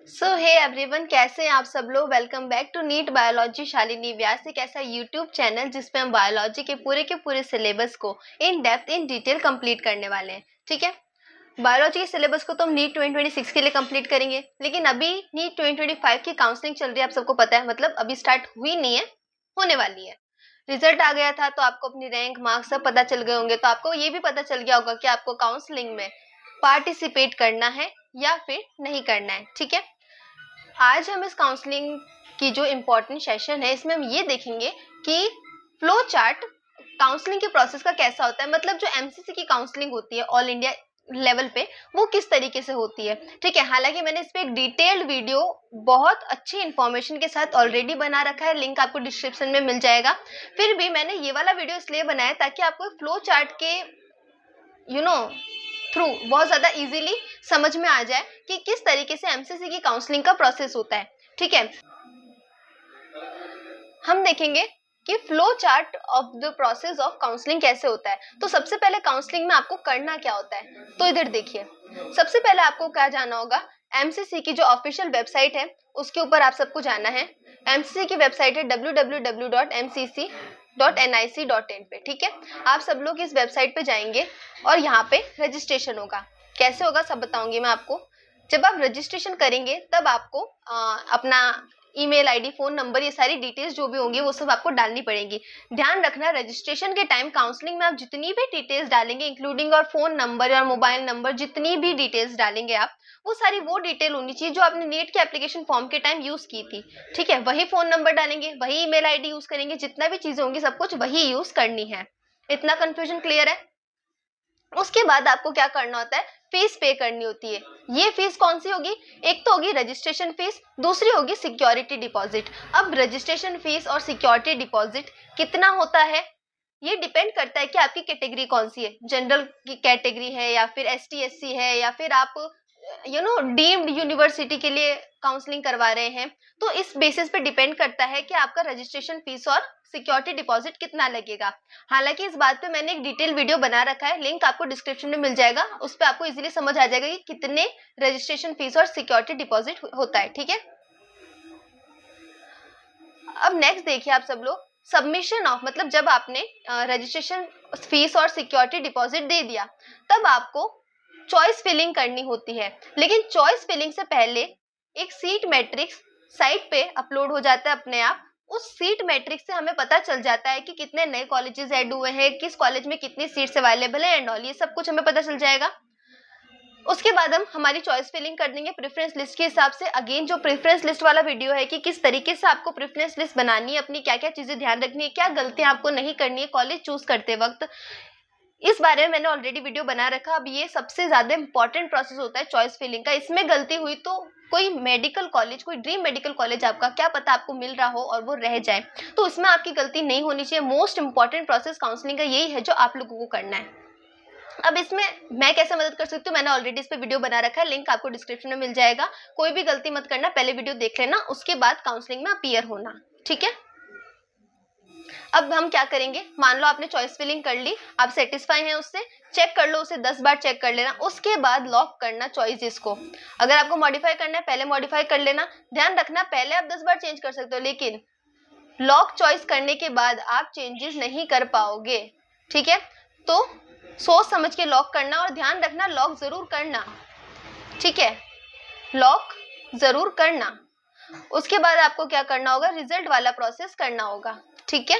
सो hey everyone, कैसे हैं आप सब लोग। Welcome back to NEET biology Shalini Vyas, एक ऐसा यूट्यूब चैनल जिसपे हम बायोलॉजी के पूरे सिलेबस को in depth in detail complete करने वाले हैं। ठीक है, बायोलॉजी के सिलेबस को तो हम नीट 2026 के लिए कंप्लीट करेंगे, लेकिन अभी नीट 2025 की काउंसलिंग चल रही है, आप सबको पता है। मतलब अभी स्टार्ट हुई नहीं है, होने वाली है। रिजल्ट आ गया था तो आपको अपनी रैंक मार्क्स सब पता चल गए होंगे, तो आपको ये भी पता चल गया होगा कि आपको काउंसलिंग में पार्टिसिपेट करना है या फिर नहीं करना है। ठीक है, आज हम इस काउंसलिंग की जो इम्पोर्टेंट सेशन है इसमें हम ये देखेंगे कि फ्लो चार्ट काउंसलिंग के प्रोसेस का कैसा होता है। मतलब जो एमसीसी की काउंसलिंग होती है ऑल इंडिया लेवल पे, वो किस तरीके से होती है। ठीक है, हालांकि मैंने इस पे एक डिटेल्ड वीडियो बहुत अच्छी इंफॉर्मेशन के साथ ऑलरेडी बना रखा है, लिंक आपको डिस्क्रिप्शन में मिल जाएगा। फिर भी मैंने ये वाला वीडियो इसलिए बनाया ताकि आपको फ्लो चार्ट के थ्रू बहुत ज्यादा इजीली समझ में आ जाए कि किस तरीके से एमसीसी की काउंसलिंग का प्रोसेस होता है। ठीक है, हम देखेंगे कि flow chart of the process of counselling कैसे होता है। तो सबसे पहले काउंसलिंग में आपको करना क्या होता है, तो इधर देखिए। सबसे पहले आपको क्या जाना होगा, एमसीसी की जो ऑफिशियल वेबसाइट है उसके ऊपर आप सबको जाना है। एमसीसी की वेबसाइट है www.mcc.nic.in पे। ठीक है, आप सब लोग इस वेबसाइट पे जाएंगे और यहाँ पे रजिस्ट्रेशन होगा। कैसे होगा सब बताऊंगी मैं आपको। जब आप रजिस्ट्रेशन करेंगे तब आपको अपना ईमेल आईडी, फोन नंबर, ये सारी डिटेल्स जो भी होंगी वो सब आपको डालनी पड़ेगी। ध्यान रखना, रजिस्ट्रेशन के टाइम काउंसलिंग में आप जितनी भी डिटेल्स डालेंगे, इंक्लूडिंग और फोन नंबर और मोबाइल नंबर, जितनी भी डिटेल्स डालेंगे आप, वो सारी वो डिटेल होनी चाहिए जो आपने नीट के एप्लीकेशन फॉर्म के टाइम यूज की थी। ठीक है, वही फोन नंबर डालेंगे, वही ईमेल आईडी यूज करेंगे, जितना भी चीजें होंगी सब कुछ वही यूज करनी है। इतना कंफ्यूजन क्लियर है। उसके बाद आपको क्या करना होता है, फीस पे करनी होती है। ये फीस कौन सी होगी, एक तो होगी रजिस्ट्रेशन फीस, दूसरी होगी सिक्योरिटी डिपॉजिट। अब रजिस्ट्रेशन फीस और सिक्योरिटी डिपॉजिट कितना होता है, ये डिपेंड करता है कि आपकी कैटेगरी कौन सी है। जनरल की कैटेगरी है या फिर एसटी एससी है या फिर आप डीम्ड यूनिवर्सिटी के लिए काउंसलिंग करवा रहे हैं। तो इस बेसिस पे डिपेंड करता है कि आपका रजिस्ट्रेशन फीस और सिक्योरिटी डिपॉजिट कितना लगेगा। हालांकि इस बात पे मैंने एक डिटेल वीडियो बना रखा है, लिंक आपको डिस्क्रिप्शन में मिल जाएगा। उस पर आपको इजीली समझ आ जाएगा कि कितने रजिस्ट्रेशन फीस और सिक्योरिटी डिपॉजिट होता है। ठीक है, अब नेक्स्ट देखिए आप सब लोग, सबमिशन ऑफ, मतलब जब आपने रजिस्ट्रेशन फीस और सिक्योरिटी डिपॉजिट दे दिया तब आपको चॉइस फिलिंग करनी होती है। लेकिन चॉइस फिलिंग से पहले एक सीट मैट्रिक्स साइट पे अपलोड हो जाता है अपने आप। उस सीट मैट्रिक्स से हमें पता चल जाता है कि कितने नए कॉलेजेस ऐड हुए हैं, किस कॉलेज में कितनी सीट्स अवेलेबल है एंड ऑल, ये सब कुछ हमें पता चल जाएगा। उसके बाद हम हमारी चॉइस फिलिंग कर देंगे प्रेफरेंस लिस्ट के हिसाब से। अगेन जो प्रेफरेंस लिस्ट वाला वीडियो है कि किस तरीके से आपको प्रेफरेंस लिस्ट बनानी है, अपनी क्या क्या चीजें ध्यान रखनी है, क्या गलतियां आपको नहीं करनी है कॉलेज चूज करते वक्त, इस बारे में मैंने ऑलरेडी वीडियो बना रखा। अब ये सबसे ज्यादा इंपॉर्टेंट प्रोसेस होता है चॉइस फिलिंग का। इसमें गलती हुई तो कोई मेडिकल कॉलेज, कोई ड्रीम मेडिकल कॉलेज आपका क्या पता आपको मिल रहा हो और वो रह जाए, तो उसमें आपकी गलती नहीं होनी चाहिए। मोस्ट इंपॉर्टेंट प्रोसेस काउंसलिंग का यही है जो आप लोगों को करना है। अब इसमें मैं कैसे मदद कर सकती हूँ, मैंने ऑलरेडी इस पे वीडियो बना रखा है, लिंक आपको डिस्क्रिप्शन में मिल जाएगा। कोई भी गलती मत करना, पहले वीडियो देख लेना, उसके बाद काउंसलिंग में अपीयर होना। ठीक है, अब हम क्या करेंगे, मान लो आपने चॉइस फिलिंग कर ली, आप सेटिस्फाई हैं उससे, चेक कर लो, उसे 10 बार चेक कर लेना। उसके बाद लॉक करना चॉइसेस को। अगर आपको मॉडिफाई करना है पहले मॉडिफाई कर लेना। ध्यान रखना, पहले आप 10 बार चेंज कर सकते हो, लेकिन लॉक चॉइस करने के बाद आप चेंजेस नहीं कर पाओगे। ठीक है, तो सोच समझ के लॉक करना और ध्यान रखना लॉक जरूर करना। ठीक है, लॉक जरूर करना। उसके बाद आपको क्या करना होगा, रिजल्ट वाला प्रोसेस करना होगा। ठीक है,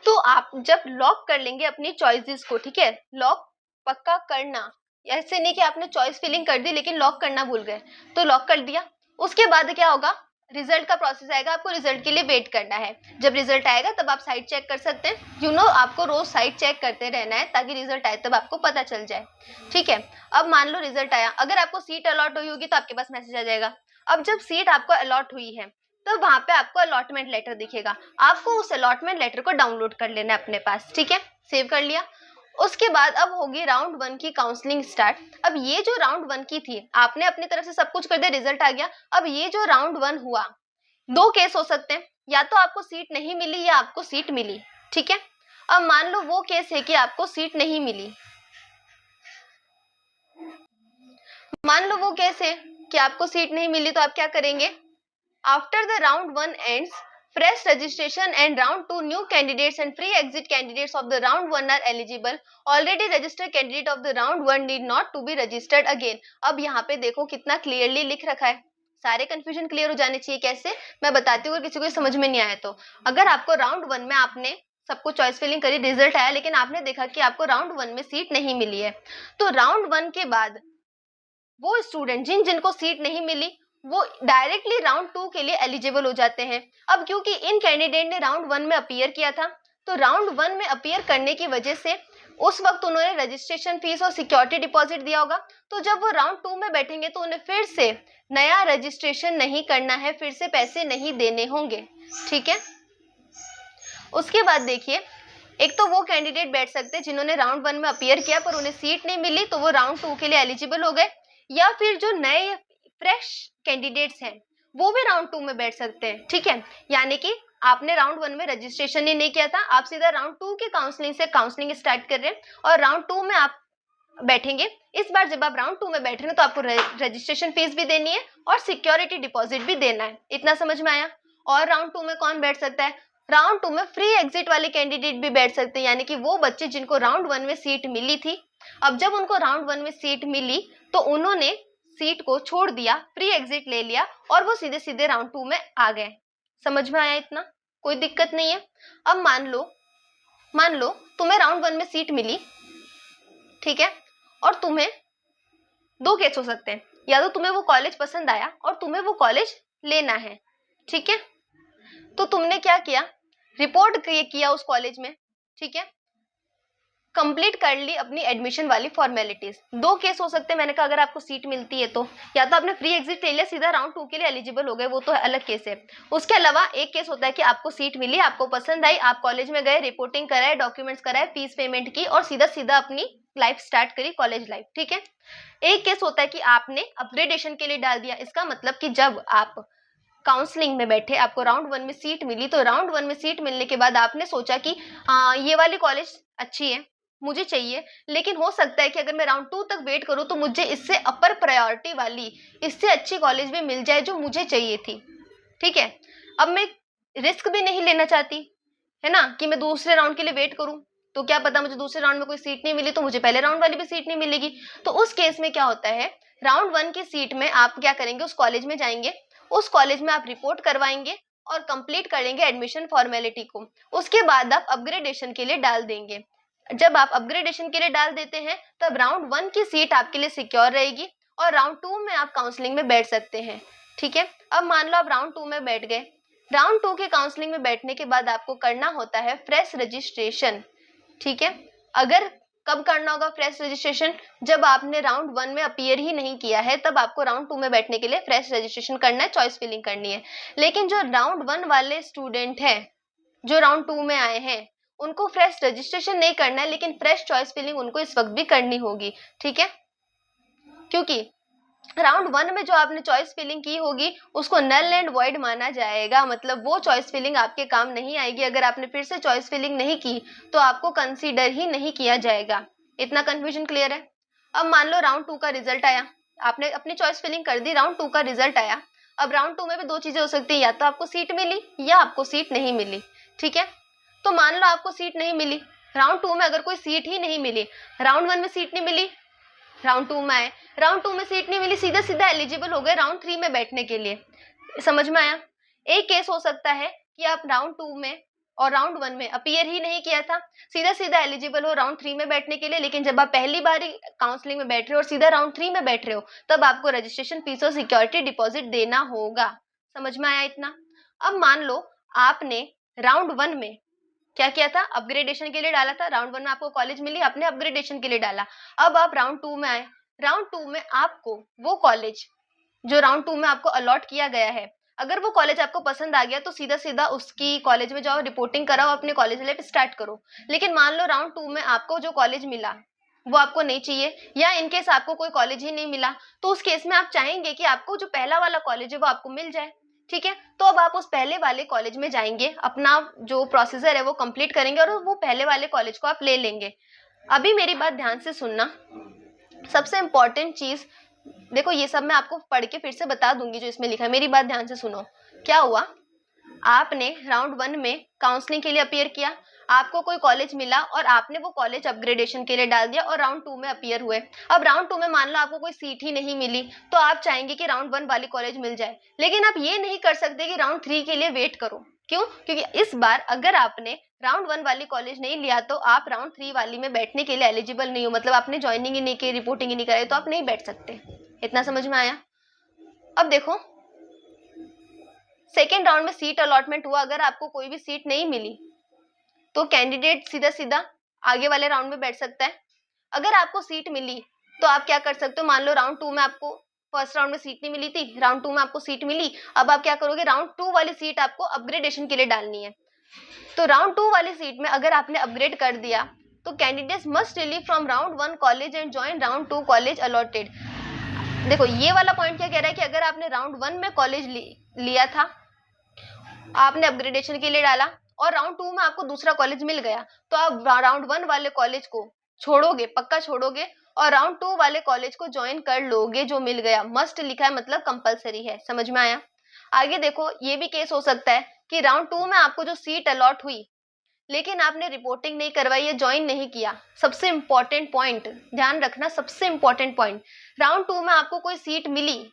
तो आप जब लॉक कर लेंगे अपनी चॉइसेस को, ठीक है, लॉक पक्का करना। ऐसे नहीं कि आपने चॉइस फिलिंग कर दी लेकिन लॉक करना भूल गए, तो लॉक कर दिया। उसके बाद क्या होगा, रिजल्ट का प्रोसेस आएगा, आपको रिजल्ट के लिए वेट करना है। जब रिजल्ट आएगा तब आप साइट चेक कर सकते हैं। आपको रोज साइट चेक करते रहना है ताकि रिजल्ट आए तब आपको पता चल जाए। ठीक है, अब मान लो रिजल्ट आया, अगर आपको सीट अलॉट हुई होगी तो आपके पास मैसेज आ जाएगा। अब जब सीट आपको अलॉट हुई है तो वहां पे आपको अलॉटमेंट लेटर दिखेगा, आपको उस अलॉटमेंट लेटर को डाउनलोड कर लेना है अपने पास। ठीक है, सेव कर लिया। उसके बाद अब होगी राउंड 1 की काउंसलिंग स्टार्ट। अब ये जो राउंड 1 की थी, आपने अपनी तरफ से सब कुछ कर दिया, रिजल्ट आ गया। अब ये जो राउंड 1 हुआ, दो केस हो सकते हैं, या तो आपको सीट नहीं मिली या आपको सीट मिली। ठीक है, अब मान लो वो केस है कि आपको सीट नहीं मिली, मान लो वो कैसे कि आपको सीट नहीं मिली तो आप क्या करेंगे, after the round 1 ends, fresh registration and round 2 new candidates and free exit candidates of the round 1 are eligible. Already registered candidate of the round 1 need not to be registered again. अब यहाँ पे देखो कितना clearly लिख रखा है, सारे confusion clear हो जाने चाहिए। कैसे, मैं बताती हूँ, अगर किसी को समझ में नहीं आया तो। अगर आपको राउंड 1 में आपने सबको चॉइस फिलिंग करी, रिजल्ट आया, लेकिन आपने देखा कि आपको राउंड 1 में सीट नहीं मिली है, तो राउंड 1 के बाद वो स्टूडेंट जिनको सीट नहीं मिली वो डायरेक्टली राउंड 2 के लिए एलिजिबल हो जाते हैं। अब क्योंकि इन कैंडिडेट ने राउंड 1 में अपीयर किया था, तो राउंड 1 में अपीयर करने की वजह से उस वक्त उन्होंने रजिस्ट्रेशन फीस और सिक्योरिटी डिपॉजिट दिया होगा, तो जब वो राउंड 2 में बैठेंगे तो उन्हें फिर से नया रजिस्ट्रेशन नहीं करना है, फिर से पैसे नहीं देने होंगे। ठीक है, उसके बाद देखिए, एक तो वो कैंडिडेट बैठ सकते हैं जिन्होंने राउंड 1 में अपीयर किया पर उन्हें सीट नहीं मिली तो वो राउंड 2 के लिए एलिजिबल हो गए, या फिर जो नए फ्रेश कैंडिडेट्स हैं वो भी राउंड 2 में बैठ सकते हैं। ठीक है, यानी कि आपने राउंड 1 में रजिस्ट्रेशन ही नहीं किया था, आप सीधा राउंड 2 के काउंसलिंग से काउंसलिंग स्टार्ट कर रहे हैं और राउंड 2 में आप बैठेंगे। इस बार जब आप राउंड 2 में बैठ रहे हैं तो आपको रजिस्ट्रेशन फीस भी देनी है और सिक्योरिटी डिपॉजिट भी देना है। इतना समझ में आया। और राउंड 2 में कौन बैठ सकता है, राउंड 2 में फ्री एग्जिट वाले कैंडिडेट भी बैठ सकते हैं, यानी कि वो बच्चे जिनको राउंड 1 में सीट मिली थी, अब जब उनको राउंड 1 में सीट मिली तो उन्होंने सीट को छोड़ दिया, फ्री एग्जिट ले लिया और वो सीधे सीधे राउंड 2 में आ गए। समझ में आया इतना, कोई दिक्कत नहीं है। अब मान लो तुम्हें राउंड 1 में सीट मिली, ठीक है, और तुम्हें दो केस हो सकते हैं, या तो तुम्हें वो कॉलेज पसंद आया और तुम्हें वो कॉलेज लेना है। ठीक है, तो तुमने क्या किया, रिपोर्ट किया उस कॉलेज में, ठीक है, कंप्लीट कर ली अपनी एडमिशन वाली फॉर्मेलिटीज। दो केस हो सकते हैं, मैंने कहा अगर आपको सीट मिलती है तो, या तो आपने फ्री एग्जिट ले लिया, सीधा राउंड 2 के लिए एलिजिबल हो गए, वो तो अलग केस है। उसके अलावा एक केस होता है कि आपको सीट मिली, आपको पसंद आई, आप कॉलेज में गए, रिपोर्टिंग कराए, डॉक्यूमेंट्स कराए, फीस पेमेंट की और सीधा सीधा अपनी लाइफ स्टार्ट करी, कॉलेज लाइफ। ठीक है, एक केस होता है कि आपने अपग्रेडेशन के लिए डाल दिया। इसका मतलब कि जब आप काउंसलिंग में बैठे, आपको राउंड 1 में सीट मिली, तो राउंड 1 में सीट मिलने के बाद आपने सोचा कि ये वाली कॉलेज अच्छी है, मुझे चाहिए, लेकिन हो सकता है कि अगर मैं राउंड 2 तक वेट करूं तो मुझे इससे अपर प्रायोरिटी वाली, इससे अच्छी कॉलेज भी मिल जाए जो मुझे चाहिए थी। ठीक है, अब मैं रिस्क भी नहीं लेना चाहती, है ना, कि मैं दूसरे राउंड के लिए वेट करूं, तो क्या पता मुझे दूसरे राउंड में कोई सीट नहीं मिली तो मुझे पहले राउंड वाली भी सीट नहीं मिलेगी। तो उस केस में क्या होता है, राउंड 1 की सीट में आप क्या करेंगे, उस कॉलेज में जाएंगे, उस कॉलेज में आप रिपोर्ट करवाएंगे और कंप्लीट करेंगे एडमिशन फॉर्मेलिटी को। उसके बाद आप अपग्रेडेशन के लिए डाल देंगे। जब आप अपग्रेडेशन के लिए डाल देते हैं तब राउंड 1 की सीट आपके लिए सिक्योर रहेगी और राउंड 2 में आप काउंसलिंग में बैठ सकते हैं। ठीक है, अब मान लो आप राउंड 2 में बैठ गए, राउंड 2 के काउंसलिंग में बैठने के बाद आपको करना होता है फ्रेश रजिस्ट्रेशन। ठीक है, अगर कब करना होगा फ्रेश रजिस्ट्रेशन, जब आपने राउंड 1 में अपीयर ही नहीं किया है तब आपको राउंड 2 में बैठने के लिए फ्रेश रजिस्ट्रेशन करना है, चॉइस फिलिंग करनी है। लेकिन जो राउंड 1 वाले स्टूडेंट हैं जो राउंड 2 में आए हैं उनको फ्रेश रजिस्ट्रेशन नहीं करना है, लेकिन फ्रेश चॉइस फिलिंग उनको इस वक्त भी करनी होगी। ठीक है, क्योंकि राउंड 1 में जो आपने चॉइस फिलिंग की होगी उसको नल एंड वॉइड माना जाएगा, मतलब वो चॉइस फिलिंग आपके काम नहीं आएगी। अगर आपने फिर से चॉइस फिलिंग नहीं की तो आपको कंसीडर ही नहीं किया जाएगा। इतना कंफ्यूजन क्लियर है। अब मान लो राउंड 2 का रिजल्ट आया, आपने अपनी चॉइस फिलिंग कर दी, राउंड 2 का रिजल्ट आया। अब राउंड 2 में भी दो चीजें हो सकती है, या तो आपको सीट मिली या आपको सीट नहीं मिली। ठीक है, तो मान लो आपको सीट नहीं मिली, राउंड 2 में अगर कोई सीट ही नहीं मिली, राउंड 1 में सीट नहीं मिली, राउंड 2 में आए, राउंड 2 में सीट नहीं मिली, सीधा सीधा एलिजिबल हो गए राउंड 3 में बैठने के लिए। समझ में आया। एक केस हो सकता है कि आप राउंड 2 में और राउंड 1 में अपीयर ही नहीं किया था, सीधा सीधा एलिजिबल हो राउंड 3 में बैठने के लिए, लेकिन जब आप पहली बार काउंसलिंग में बैठ रहे हो और सीधा राउंड 3 में बैठ रहे हो तब आपको रजिस्ट्रेशन फीस और सिक्योरिटी डिपॉजिट देना होगा। समझ में आया इतना। अब मान लो आपने राउंड 1 में क्या किया था, अपग्रेडेशन के लिए डाला था, राउंड 1 में आपको कॉलेज मिली, आपने अपग्रेडेशन के लिए डाला। अब आप राउंड 2 में आए, राउंड 2 में आपको वो कॉलेज जो राउंड 2 में आपको अलॉट किया गया है, अगर वो कॉलेज आपको पसंद आ गया तो सीधा सीधा उसकी कॉलेज में जाओ, रिपोर्टिंग कराओ, अपने कॉलेज लाइफ स्टार्ट करो। लेकिन मान लो राउंड 2 में आपको जो कॉलेज मिला वो आपको नहीं चाहिए, या इनकेस आपको कोई कॉलेज ही नहीं मिला, तो उस केस में आप चाहेंगे कि आपको जो पहला वाला कॉलेज है वो आपको मिल जाए। ठीक है, तो अब आप उस पहले वाले कॉलेज में जाएंगे, अपना जो प्रोसीजर है वो कंप्लीट करेंगे और वो पहले वाले कॉलेज को आप ले लेंगे। अभी मेरी बात ध्यान से सुनना, सबसे इम्पोर्टेंट चीज देखो ये सब मैं आपको पढ़ के फिर से बता दूंगी जो इसमें लिखा है, मेरी बात ध्यान से सुनो। क्या हुआ, आपने राउंड 1 में काउंसलिंग के लिए अपीयर किया, आपको कोई कॉलेज मिला और आपने वो कॉलेज अपग्रेडेशन के लिए डाल दिया और राउंड 2 में अपीयर हुए। अब राउंड 2 में मान लो आपको कोई सीट ही नहीं मिली, तो आप चाहेंगे कि राउंड 1 वाली कॉलेज मिल जाए, लेकिन आप ये नहीं कर सकते कि राउंड 3 के लिए वेट करो। क्यों? क्योंकि इस बार अगर आपने राउंड 1 वाली कॉलेज नहीं लिया तो आप राउंड 3 वाली में बैठने के लिए एलिजिबल नहीं हो, मतलब आपने ज्वाइनिंग ही नहीं की, रिपोर्टिंग ही नहीं कराई, तो आप नहीं बैठ सकते। इतना समझ में आया? अब देखो सेकेंड राउंड में सीट अलॉटमेंट हुआ, अगर आपको कोई भी सीट नहीं मिली तो कैंडिडेट सीधा सीधा आगे वाले राउंड में बैठ सकता है। अगर आपको सीट मिली तो आप क्या कर सकते हो, मान लो राउंड 2 में आपको फर्स्ट राउंड में सीट नहीं मिली थी, राउंड 2 में आपको सीट मिली, अब आप क्या करोगे, राउंड 2 वाली सीट आपको अपग्रेडेशन के लिए डालनी है। तो राउंड 2 वाली सीट में अगर आपने अपग्रेड कर दिया तो candidates must relieve from round 1 college and join round 2 college allotted. देखो ये वाला पॉइंट क्या कह रहा है कि अगर आपने राउंड 1 में कॉलेज लिया था, आपने अपग्रेडेशन के लिए डाला और राउंड 2 में आपको दूसरा कॉलेज मिल गया, तो आप राउंड 1 वाले कॉलेज को छोड़ोगे, पक्का छोड़ोगे, और राउंड 2 वाले कॉलेज को ज्वाइन कर लोगे जो मिल गया। मस्ट लिखा है मतलब कंपलसरी है। समझ में आया? आगे देखो ये भी केस हो सकता है कि राउंड 2 में आपको जो सीट अलॉट हुई लेकिन आपने रिपोर्टिंग नहीं करवाई या ज्वाइन नहीं किया। सबसे इंपॉर्टेंट पॉइंट ध्यान रखना, सबसे इंपॉर्टेंट पॉइंट, राउंड 2 में आपको कोई सीट मिली,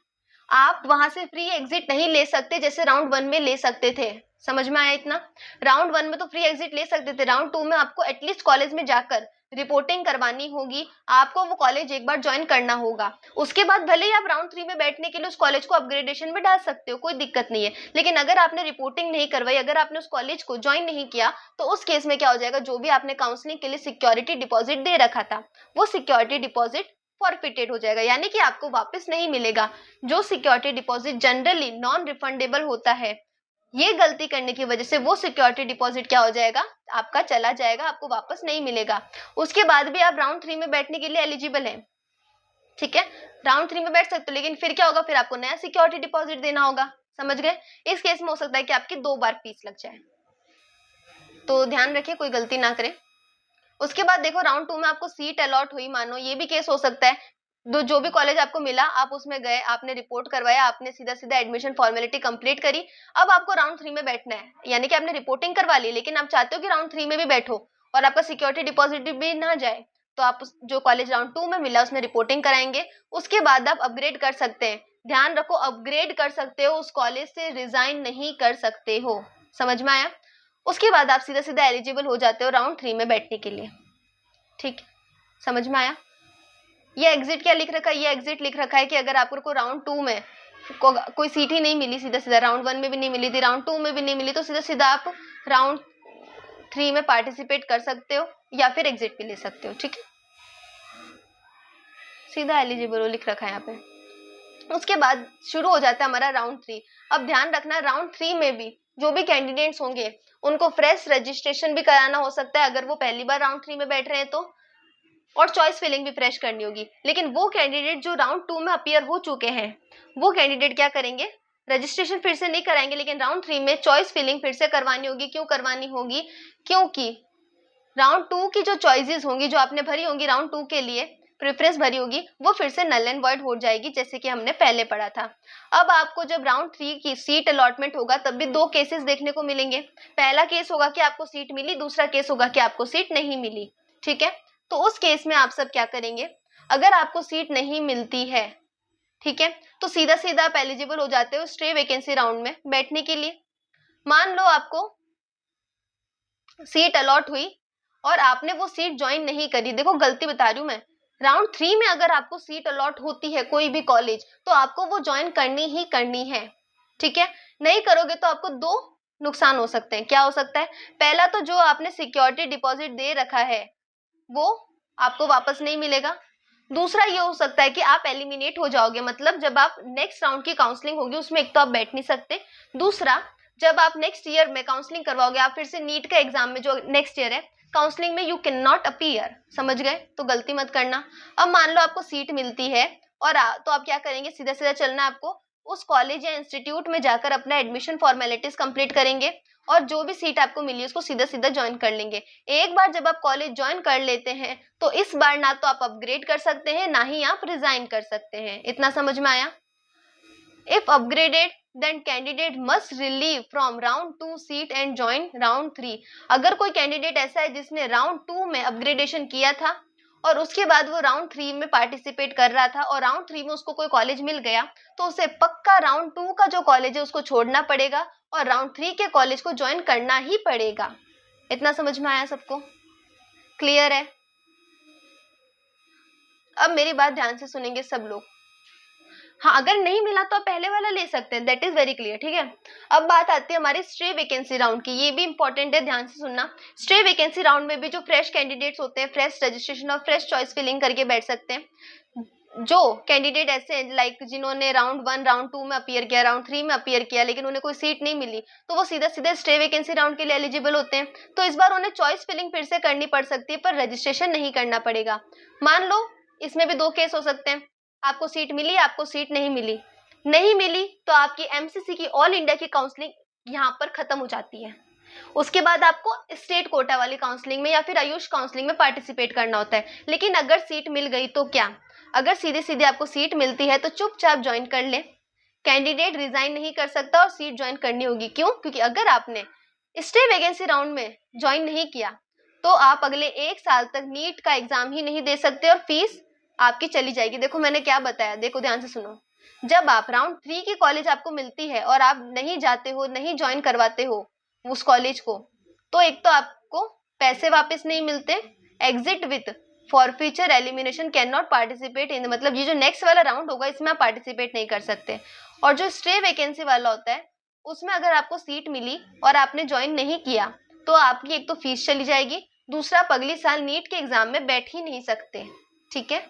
आप वहां से फ्री एग्जिट नहीं ले सकते जैसे राउंड 1 में ले सकते थे। समझ में आया इतना? राउंड 1 में तो फ्री एग्जिट ले सकते थे, राउंड 2 में आपको एटलीस्ट कॉलेज में जाकर रिपोर्टिंग करवानी होगी, आपको वो कॉलेज एक बार ज्वाइन करना होगा। उसके बाद भले ही आप राउंड 3 में बैठने के लिए उस कॉलेज को अपग्रेडेशन में डाल सकते हो, कोई दिक्कत नहीं है, लेकिन अगर आपने रिपोर्टिंग नहीं करवाई, अगर आपने उस कॉलेज को ज्वाइन नहीं किया, तो उस केस में क्या हो जाएगा, जो भी आपने काउंसलिंग के लिए सिक्योरिटी डिपॉजिट दे रखा था वो सिक्योरिटी डिपॉजिट फॉरफिटेड हो जाएगा, यानी कि आपको वापस नहीं मिलेगा। जो security deposit generally non refundable होता है, ये गलती करने की वजह से वो सिक्योरिटी डिपॉजिट क्या हो जाएगा, आपका चला जाएगा, आपको वापस नहीं मिलेगा। उसके बाद भी आप राउंड 3 में बैठने के लिए एलिजिबल हैं, ठीक है, राउंड 3 में बैठ सकते हो, लेकिन फिर क्या होगा, फिर आपको नया सिक्योरिटी डिपॉजिट देना होगा। समझ गए? इस केस में हो सकता है कि आपकी 2 बार फीस लग जाए, तो ध्यान रखिए कोई गलती ना करें। उसके बाद देखो राउंड 2 में आपको सीट अलॉट हुई, मानो ये भी केस हो सकता है, जो भी कॉलेज आपको मिला आप उसमें गए, आपने रिपोर्ट करवाया, आपने सीधा सीधा एडमिशन फॉर्मेलिटी कंप्लीट करी, अब आपको राउंड 3 में बैठना है, यानी कि आपने रिपोर्टिंग करवा ली, लेकिन आप चाहते हो कि राउंड 3 में भी बैठो और आपका सिक्योरिटी डिपॉजिट भी ना जाए, तो आप जो कॉलेज राउंड 2 में मिला उसमें रिपोर्टिंग कराएंगे। उसके बाद आप अपग्रेड कर सकते हैं, ध्यान रखो अपग्रेड कर सकते हो, उस कॉलेज से रिजाइन नहीं कर सकते हो। समझ में आया? उसके बाद आप सीधा सीधा एलिजिबल हो जाते हो राउंड 3 में बैठने के लिए। ठीक, समझ में आया? ये एग्जिट क्या लिख रखा है, ये एग्जिट लिख रखा है कि अगर आपको राउंड 2 में कोई सीट ही नहीं मिली, सीधा सीधा राउंड 1 में भी नहीं मिली थी, राउंड 2 में भी नहीं मिली, तो सीधा सीधा आप राउंड 3 में पार्टिसिपेट कर सकते हो या फिर एग्जिट भी ले सकते हो। ठीक है, सीधा एलिजिबल हो लिख रखा है यहाँ पे। उसके बाद शुरू हो जाता है हमारा राउंड 3। अब ध्यान रखना राउंड 3 में भी जो भी कैंडिडेट्स होंगे उनको फ्रेश रजिस्ट्रेशन भी कराना हो सकता है, अगर वो पहली बार राउंड 3 में बैठ रहे हैं तो, और चॉइस फिलिंग भी फ्रेश करनी होगी। लेकिन वो कैंडिडेट जो राउंड 2 में अपीयर हो चुके हैं वो कैंडिडेट क्या करेंगे, रजिस्ट्रेशन फिर से नहीं कराएंगे, लेकिन राउंड 3 में चॉइस फिलिंग फिर से करवानी होगी। क्यों करवानी होगी? क्योंकि राउंड 2 की जो चॉइसेस होंगी, जो आपने भरी होंगी राउंड 2 के लिए प्रेफरेंस भरी होगी, वो फिर से नल एंड वॉइड हो जाएगी, जैसे कि हमने पहले पढ़ा था। अब आपको जब राउंड 3 की सीट अलॉटमेंट होगा तब भी 2 केसेस देखने को मिलेंगे। पहला केस होगा कि आपको सीट मिली, दूसरा केस होगा कि आपको सीट नहीं मिली। ठीक है, तो उस केस में आप सब क्या करेंगे, अगर आपको सीट नहीं मिलती है, ठीक है, तो सीधा सीधा आप एलिजिबल हो जाते हो स्टे वैकेंसी राउंड में बैठने के लिए। मान लो आपको सीट अलॉट हुई और आपने वो सीट ज्वाइन नहीं करी, देखो गलती बता रही हूं मैं, राउंड 3 में अगर आपको सीट अलॉट होती है कोई भी कॉलेज तो आपको वो ज्वाइन करनी ही करनी है। ठीक है, नहीं करोगे तो आपको 2 नुकसान हो सकते हैं। क्या हो सकता है? पहला तो जो आपने सिक्योरिटी डिपॉजिट दे रखा है वो आपको वापस नहीं मिलेगा। दूसरा ये हो सकता है कि आप एलिमिनेट हो जाओगे, मतलब जब आप नेक्स्ट राउंड की काउंसलिंग होगी उसमें एक तो आप बैठ नहीं सकते, दूसरा जब आप नेक्स्ट ईयर में काउंसलिंग करवाओगे, आप फिर से नीट का एग्जाम में जो नेक्स्ट ईयर है काउंसलिंग में, यू कैन नॉट अपीयर। समझ गए? तो गलती मत करना। अब मान लो आपको सीट मिलती है और तो आप क्या करेंगे, सीधा सीधा चलना आपको उस कॉलेज या इंस्टीट्यूट में जाकर अपना एडमिशन फॉर्मेलिटीज कंप्लीट करेंगे और जो भी सीट आपको मिली उसको सीधा सीधा ज्वाइन कर लेंगे। एक बार जब आप कॉलेज ज्वाइन कर लेते हैं तो इस बार ना तो आप अपग्रेड कर सकते हैं ना ही आप रिजाइन कर सकते हैं। इतना समझ में आया? If upgraded then candidate must relieve from round 2 seat and join round 3। अगर कोई कैंडिडेट ऐसा है जिसने राउंड 2 में अपग्रेडेशन किया था और उसके बाद वो राउंड 3 में पार्टिसिपेट कर रहा था और राउंड 3 में उसको कोई कॉलेज मिल गया तो उसे पक्का राउंड 2 का जो कॉलेज है उसको छोड़ना पड़ेगा और राउंड 3 के कॉलेज को ज्वाइन करना ही पड़ेगा। इतना समझ में आया सबको? क्लियर है? अब मेरी बात ध्यान से सुनेंगे सब लोग। हाँ, अगर नहीं मिला तो आप पहले वाला ले सकते हैं, दैट इज वेरी क्लियर। ठीक है, अब बात आती है हमारी स्ट्रे वैकेंसी राउंड की। ये भी इंपॉर्टेंट है, ध्यान से सुनना। स्ट्रे वैकेंसी राउंड में भी जो फ्रेश कैंडिडेट्स होते हैं फ्रेश रजिस्ट्रेशन और फ्रेश चॉइस फिलिंग करके बैठ सकते हैं। जो कैंडिडेट ऐसे लाइक जिन्होंने राउंड 1 राउंड 2 में अपीयर किया, राउंड 3 में अपीयर किया लेकिन उन्हें कोई सीट नहीं मिली तो वो सीधा सीधा स्टे वैकेंसी राउंड के लिए एलिजिबल होते हैं। तो इस बार उन्हें चॉइस फिलिंग फिर से करनी पड़ सकती है पर रजिस्ट्रेशन नहीं करना पड़ेगा। मान लो इसमें भी दो केस हो सकते हैं, आपको सीट मिली, आपको सीट नहीं मिली। नहीं मिली तो आपकी एमसीसी की ऑल इंडिया की काउंसलिंग यहाँ पर खत्म हो जाती है। उसके बाद आपको स्टेट कोटा वाली काउंसलिंग में या फिर आयुष काउंसलिंग में पार्टिसिपेट करना होता है। लेकिन अगर सीट मिल गई तो क्या? अगर सीधे सीधे आपको सीट मिलती है तो चुपचाप ज्वाइन कर ले। कैंडिडेट रिजाइन नहीं कर सकता और सीट ज्वाइन करनी होगी। क्यों? क्योंकि अगर आपने स्टे वैकेंसी राउंड में ज्वाइन नहीं किया तो आप अगले 1 साल तक नीट का एग्जाम ही नहीं दे सकते और फीस आपकी चली जाएगी। देखो मैंने क्या बताया, देखो ध्यान से सुनो। जब आप राउंड 3 की कॉलेज आपको मिलती है और आप नहीं जाते हो, नहीं ज्वाइन करवाते हो उस कॉलेज को, तो एक तो आपको पैसे वापस नहीं मिलते, exit with for future elimination can not participate in, मतलब ये जो नेक्स्ट वाला राउंड होगा इसमें आप पार्टिसिपेट नहीं कर सकते। और जो स्टे वैकेंसी वाला होता है उसमें अगर आपको सीट मिली और आपने ज्वाइन नहीं किया तो आपकी एक तो फीस चली जाएगी, दूसरा आप अगले साल नीट के एग्जाम में बैठ ही नहीं सकते। ठीक है,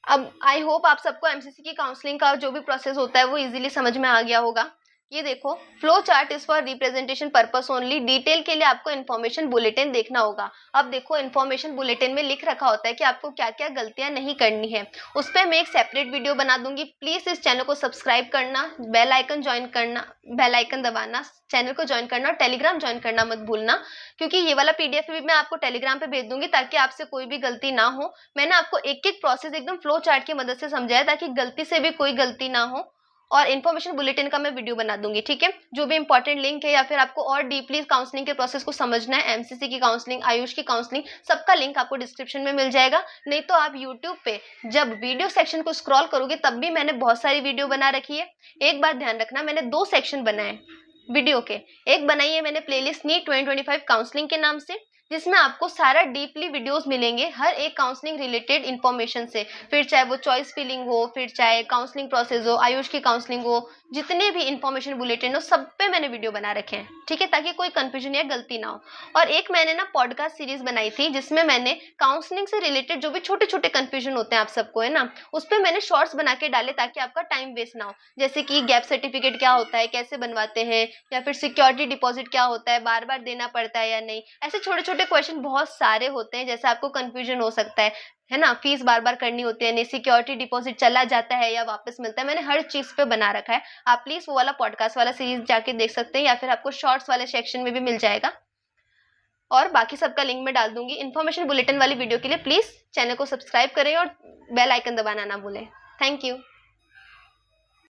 अब आई होप आप सबको एमसीसी की काउंसलिंग का जो भी प्रोसेस होता है वो इजीली समझ में आ गया होगा। ये देखो, flow chart is for representation purpose only. Detail के लिए आपको इन्फॉर्मेशन बुलेटिन देखना होगा। अब देखो इन्फॉर्मेशन बुलेटिन में लिख रखा होता है कि आपको क्या क्या गलतियां नहीं करनी है। उस पर मैं एक सेपरेट वीडियो बना दूंगी। प्लीज इस चैनल को सब्सक्राइब करना, बेल आइकन ज्वाइन करना, बेल आइकन दबाना, चैनल को ज्वाइन करना और टेलीग्राम ज्वाइन करना मत भूलना, क्योंकि ये वाला पीडीएफ भी मैं आपको टेलीग्राम पे भेज दूंगी ताकि आपसे कोई भी गलती ना हो। मैंने आपको एक एक प्रोसेस एकदम फ्लो चार्ट की मदद से समझाया ताकि गलती से भी कोई गलती ना हो। और इन्फॉर्मेशन बुलेटिन का मैं वीडियो बना दूंगी। ठीक है, जो भी इंपॉर्टेंट लिंक है या फिर आपको और डीपली काउंसलिंग के प्रोसेस को समझना है, एमसीसी की काउंसलिंग, आयुष की काउंसलिंग, सबका लिंक आपको डिस्क्रिप्शन में मिल जाएगा। नहीं तो आप यूट्यूब पे जब वीडियो सेक्शन को स्क्रॉल करोगे तब भी मैंने बहुत सारी वीडियो बना रखी है। एक बात ध्यान रखना, मैंने 2 सेक्शन बनाए वीडियो के। एक बनाई है मैंने प्लेलिस्ट नीट 2025 काउंसलिंग के नाम से, जिसमें आपको सारा डीपली वीडियोस मिलेंगे हर एक काउंसलिंग रिलेटेड इंफॉर्मेशन से, फिर चाहे वो चॉइस फिलिंग हो, फिर चाहे काउंसलिंग प्रोसेस हो, आयुष की काउंसलिंग हो, जितने भी इंफॉर्मेशन बुलेटिन हो सब पे मैंने वीडियो बना रखे हैं। ठीक है, ताकि कोई कंफ्यूजन या गलती ना हो। और एक मैंने ना पॉडकास्ट सीरीज बनाई थी जिसमें मैंने काउंसलिंग से रिलेटेड जो भी छोटे छोटे कंफ्यूजन होते हैं आप सबको, है ना, उस पर मैंने शॉर्ट्स बना के डाले ताकि आपका टाइम वेस्ट ना हो। जैसे कि गैप सर्टिफिकेट क्या होता है, कैसे बनवाते हैं, या फिर सिक्योरिटी डिपॉजिट क्या होता है, बार बार देना पड़ता है या नहीं, ऐसे छोटे छोटे क्वेश्चन बहुत सारे होते हैं जैसे आपको कंफ्यूजन हो सकता है ना, फीस बार बार करनी होती है, नहीं सिक्योरिटी डिपॉजिट चला जाता है या वापस मिलता है, मैंने हर चीज पे बना रखा है। आप प्लीज वो वाला पॉडकास्ट वाला सीरीज जाके देख सकते हैं या फिर आपको शॉर्ट्स वाले सेक्शन में भी मिल जाएगा। और बाकी सबका लिंक मैं डाल दूंगी। इन्फॉर्मेशन बुलेटिन वाली वीडियो के लिए प्लीज चैनल को सब्सक्राइब करें और बेल आइकन दबाना ना भूलें। Thank you.